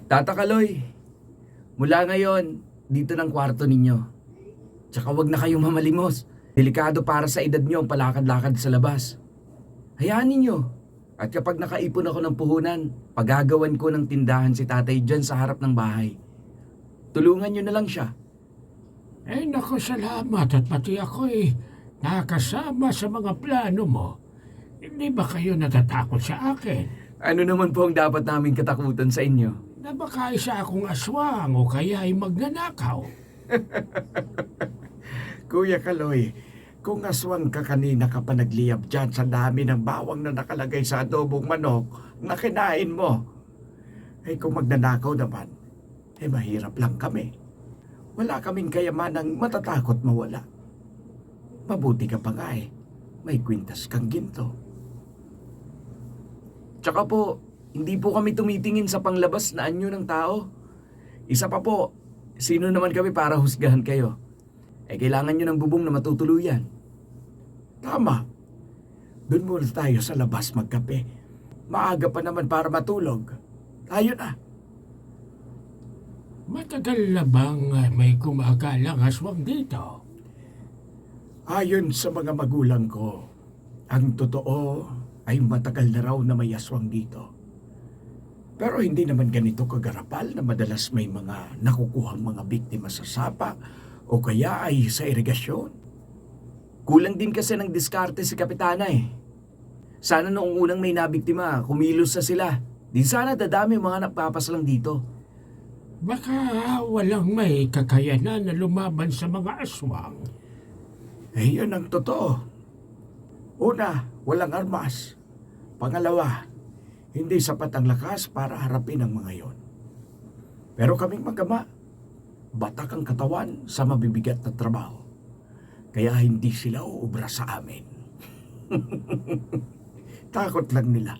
Tata Kaloy, mula ngayon, dito ng kwarto ninyo. Tsaka wag na kayong mamalimos. Delikado para sa edad nyo ang palakad-lakad sa labas. Hayaan ninyo. At kapag nakaipon ako ng puhunan, pagagawan ko ng tindahan si tatay dyan sa harap ng bahay. Tulungan nyo na lang siya. Naku, salamat at pati ako'y nakasama sa mga plano mo. Hindi ba kayo natatakot sa akin? Ano naman po ang dapat naming katakutan sa inyo? Na baka isa akong aswang o kaya ay magnanakaw? Kuya Kaloy, kung aswang ka kanina ka pa nagliyab dyan sa dami ng bawang na nakalagay sa adobong manok na kinain mo, kung magnanakaw naman, mahirap lang kami. Wala kaming kayamanang matatakot mawala. Mabuti ka pa nga may kwintas kang ginto. Tsaka po, hindi po kami tumitingin sa panglabas na anyo ng tao. Isa pa po, sino naman kami para husgahan kayo? Kailangan nyo ng bubong na matutuluyan. Tama. Doon muna tayo sa labas magkape. Maaga pa naman para matulog. Tayo na. Matagal na bang may gumagalang aswang dito? Ayon sa mga magulang ko, ang totoo ay matagal na raw na may aswang dito. Pero hindi naman ganito kagarapal na madalas may mga nakukuhang mga biktima sa sapa o kaya ay sa irigasyon. Kulang din kasi ng diskarte si Kapitana Sana noong unang may nabiktima, kumilos na sila. Di sana dadami mga nagpapasalang dito. Baka walang may kakayanan na lumaban sa mga aswang. Yun ang totoo. Una, walang armas. Pangalawa, hindi sapat ang lakas para harapin ang mga yon. Pero kaming mag-ama, batak ang katawan sa mabibigat na trabaho. Kaya hindi sila uubra sa amin. Takot lang nila.